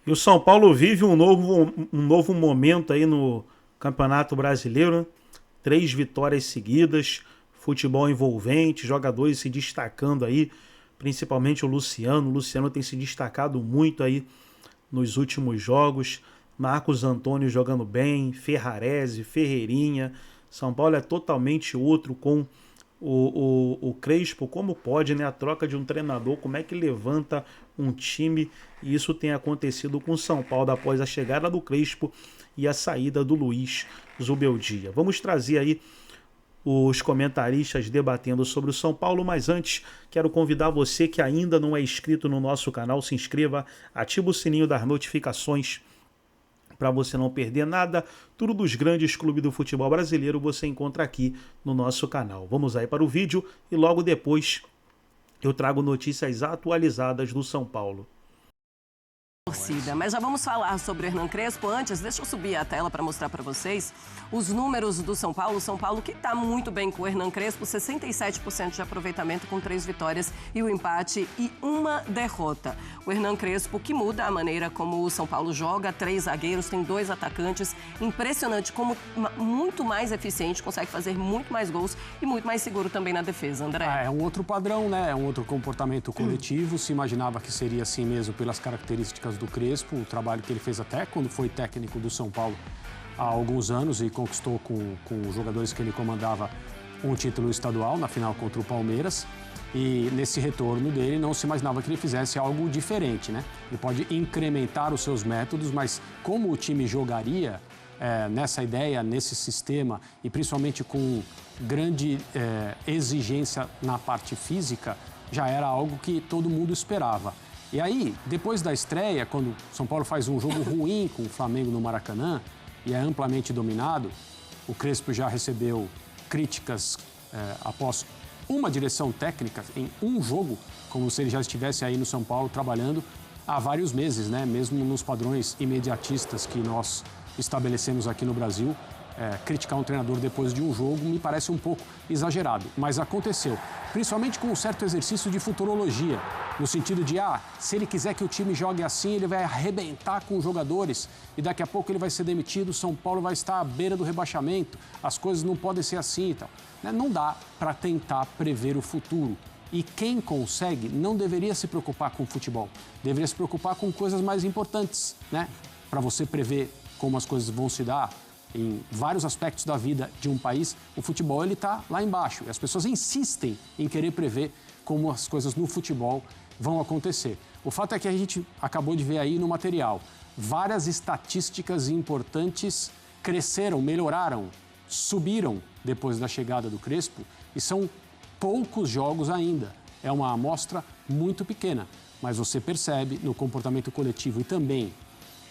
E o São Paulo vive um novo momento aí no Campeonato Brasileiro, né? 3 vitórias seguidas, futebol envolvente, jogadores se destacando aí, principalmente o Luciano. O Luciano tem se destacado muito aí nos últimos jogos. Marcos Antônio jogando bem, Ferrarese, Ferreirinha. São Paulo é totalmente outro com o Crespo. Como pode, né? A troca de um treinador, como é que levanta um time? E isso tem acontecido com o São Paulo após a chegada do Crespo e a saída do Luiz Zubeldia. Vamos trazer aí os comentaristas debatendo sobre o São Paulo, mas antes quero convidar você que ainda não é inscrito no nosso canal, se inscreva, ativa o sininho das notificações para você não perder nada. Tudo dos grandes clubes do futebol brasileiro você encontra aqui no nosso canal. Vamos aí para o vídeo e logo depois eu trago notícias atualizadas do São Paulo. Mas já vamos falar sobre o Hernan Crespo. Antes, deixa eu subir a tela para mostrar para vocês os números do São Paulo. São Paulo que está muito bem com o Hernan Crespo, 67% de aproveitamento com 3 vitórias e o empate e 1 derrota. O Hernan Crespo que muda a maneira como o São Paulo joga, 3 zagueiros, tem 2 atacantes. Impressionante como muito mais eficiente, consegue fazer muito mais gols e muito mais seguro também na defesa, André. É um outro padrão, né? É um outro comportamento coletivo. Se imaginava que seria assim mesmo pelas características do Crespo, o trabalho que ele fez até quando foi técnico do São Paulo há alguns anos e conquistou com os jogadores que ele comandava um título estadual na final contra o Palmeiras. E nesse retorno dele não se imaginava que ele fizesse algo diferente, né? Ele pode incrementar os seus métodos, mas como o time jogaria nessa ideia, nesse sistema e principalmente com grande exigência na parte física, já era algo que todo mundo esperava. E aí, depois da estreia, quando São Paulo faz um jogo ruim com o Flamengo no Maracanã e é amplamente dominado, o Crespo já recebeu críticas após uma direção técnica em um jogo, como se ele já estivesse aí no São Paulo trabalhando há vários meses, né? Mesmo nos padrões imediatistas que nós estabelecemos aqui no Brasil. Criticar um treinador depois de um jogo me parece um pouco exagerado, mas aconteceu, principalmente com um certo exercício de futurologia, no sentido de, se ele quiser que o time jogue assim, ele vai arrebentar com os jogadores e daqui a pouco ele vai ser demitido, o São Paulo vai estar à beira do rebaixamento, as coisas não podem ser assim e tal. Não dá para tentar prever o futuro. E quem consegue não deveria se preocupar com o futebol, deveria se preocupar com coisas mais importantes, né? Para você prever como as coisas vão se dar. Em vários aspectos da vida de um país, o futebol ele está lá embaixo. E as pessoas insistem em querer prever como as coisas no futebol vão acontecer. O fato é que a gente acabou de ver aí no material, várias estatísticas importantes cresceram, melhoraram, subiram depois da chegada do Crespo e são poucos jogos ainda. É uma amostra muito pequena, mas você percebe no comportamento coletivo e também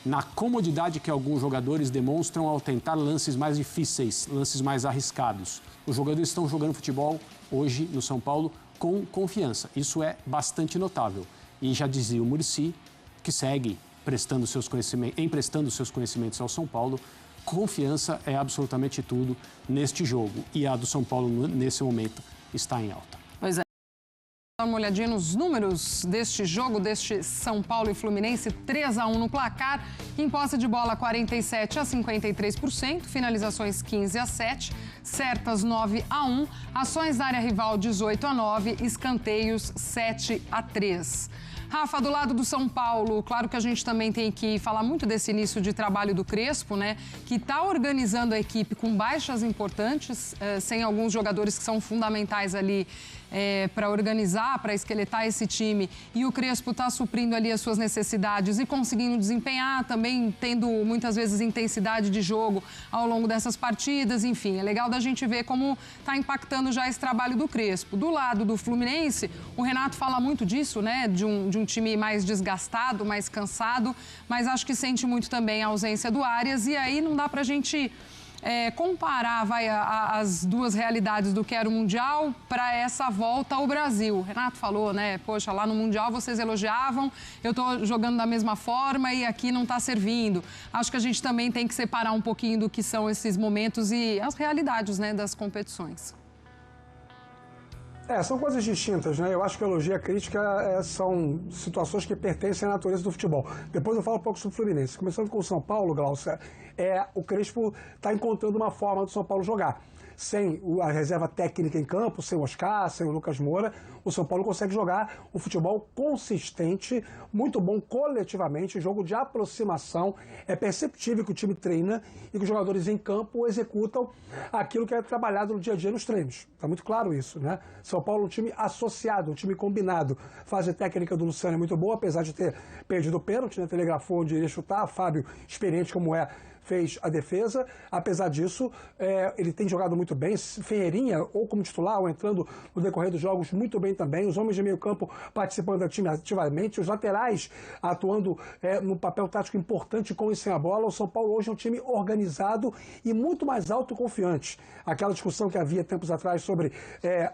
na comodidade que alguns jogadores demonstram ao tentar lances mais difíceis, lances mais arriscados. Os jogadores estão jogando futebol hoje no São Paulo com confiança. Isso é bastante notável. E já dizia o Muricy, que segue emprestando seus conhecimentos ao São Paulo, confiança é absolutamente tudo neste jogo. E a do São Paulo, nesse momento, está em alta. Pois é. Dá uma olhadinha nos números deste jogo, deste São Paulo e Fluminense, 3-1 no placar, em posse de bola 47% a 53%, finalizações 15-7, certas 9-1, ações da área rival 18-9, escanteios 7-3. Rafa, do lado do São Paulo, claro que a gente também tem que falar muito desse início de trabalho do Crespo, né? Que está organizando a equipe com baixas importantes, sem alguns jogadores que são fundamentais ali para organizar, para esqueletar esse time. E o Crespo está suprindo ali as suas necessidades e conseguindo desempenhar, também tendo muitas vezes intensidade de jogo ao longo dessas partidas. Enfim, é legal da gente ver como está impactando já esse trabalho do Crespo. Do lado do Fluminense, o Renato fala muito disso, né? De um time mais desgastado, mais cansado, mas acho que sente muito também a ausência do Arias. E aí não dá para a gente comparar as duas realidades do que era o Mundial para essa volta ao Brasil. O Renato falou, né? Poxa, lá no Mundial vocês elogiavam, eu estou jogando da mesma forma e aqui não está servindo. Acho que a gente também tem que separar um pouquinho do que são esses momentos e as realidades, né, das competições. São coisas distintas, né? Eu acho que a elogia e a crítica são situações que pertencem à natureza do futebol. Depois eu falo um pouco sobre o Fluminense. Começando com o São Paulo, Glaucio, o Crespo está encontrando uma forma do São Paulo jogar. Sem a reserva técnica em campo, sem o Oscar, sem o Lucas Moura, o São Paulo consegue jogar um futebol consistente, muito bom coletivamente, jogo de aproximação. É perceptível que o time treina e que os jogadores em campo executam aquilo que é trabalhado no dia a dia nos treinos. Está muito claro isso, né? São Paulo é um time associado, um time combinado. A fase técnica do Luciano é muito boa, apesar de ter perdido o pênalti, né? Telegrafou onde iria chutar. Fábio, experiente como fez a defesa. Apesar disso, ele tem jogado muito bem. Ferreirinha, ou como titular, ou entrando no decorrer dos jogos, muito bem também. Os homens de meio campo participando do time ativamente. Os laterais atuando no papel tático importante com e sem a bola. O São Paulo hoje é um time organizado e muito mais autoconfiante. Aquela discussão que havia tempos atrás sobre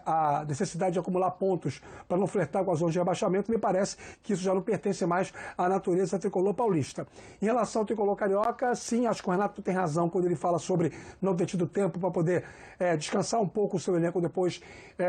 a necessidade de acumular pontos para não flertar com as zonas de rebaixamento, me parece que isso já não pertence mais à natureza tricolor paulista. Em relação ao tricolor carioca, sim, acho que o Renato tem razão quando ele fala sobre não ter tido tempo para poder descansar um pouco o seu elenco depois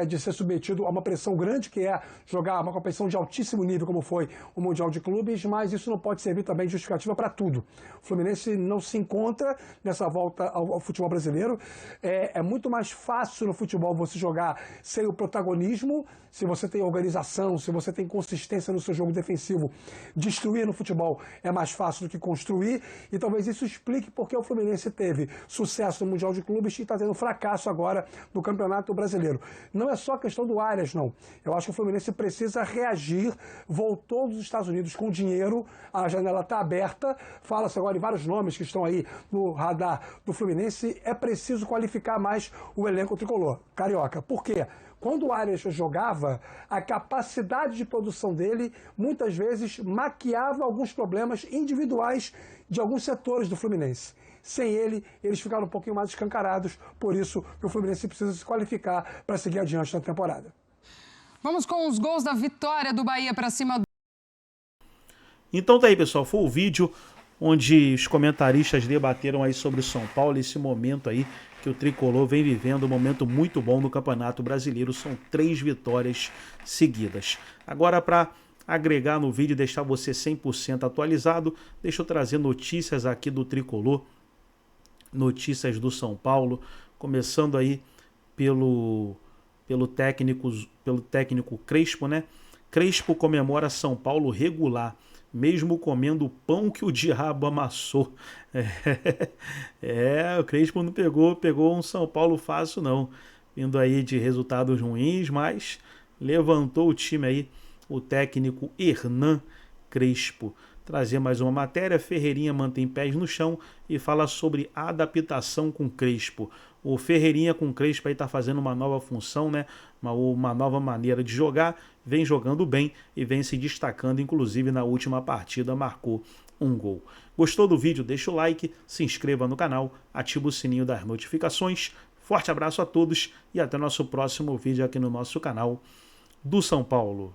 de ser submetido a uma pressão grande, que é jogar uma competição de altíssimo nível, como foi o Mundial de Clubes, mas isso não pode servir também de justificativa para tudo. O Fluminense não se encontra nessa volta ao futebol brasileiro. É muito mais fácil no futebol você jogar sem o protagonismo, se você tem organização, se você tem consistência no seu jogo defensivo. Destruir no futebol é mais fácil do que construir, e talvez isso explique porque o Fluminense teve sucesso no Mundial de Clubes e está tendo fracasso agora no Campeonato Brasileiro. Não é só questão do Arias, não. Eu acho que o Fluminense precisa reagir. Voltou dos Estados Unidos com dinheiro, a janela está aberta, fala-se agora em vários nomes que estão aí no radar do Fluminense. É preciso qualificar mais o elenco tricolor carioca. Por quê? Quando o Arias jogava, a capacidade de produção dele muitas vezes maquiava alguns problemas individuais de alguns setores do Fluminense. Sem ele, eles ficaram um pouquinho mais escancarados, por isso que o Fluminense precisa se qualificar para seguir adiante na temporada. Vamos com os gols da vitória do Bahia para cima do... Então tá aí, pessoal, foi o vídeo onde os comentaristas debateram aí sobre o São Paulo, esse momento aí que o Tricolor vem vivendo, um momento muito bom no Campeonato Brasileiro, são 3 vitórias seguidas. Agora, para agregar no vídeo e deixar você 100% atualizado, deixa eu trazer notícias aqui do Tricolor, notícias do São Paulo, começando aí pelo técnico Crespo, né? Crespo comemora São Paulo regular, mesmo comendo o pão que o diabo amassou. O Crespo não pegou um São Paulo fácil não, vindo aí de resultados ruins, mas levantou o time aí, o técnico Hernan Crespo. Trazer mais uma matéria, Ferreirinha mantém pés no chão e fala sobre adaptação com Crespo. O Ferreirinha com Crespo aí está fazendo uma nova função, né? Uma nova maneira de jogar, vem jogando bem e vem se destacando, inclusive na última partida marcou um gol. Gostou do vídeo? Deixa o like, se inscreva no canal, ativa o sininho das notificações. Forte abraço a todos e até nosso próximo vídeo aqui no nosso canal do São Paulo.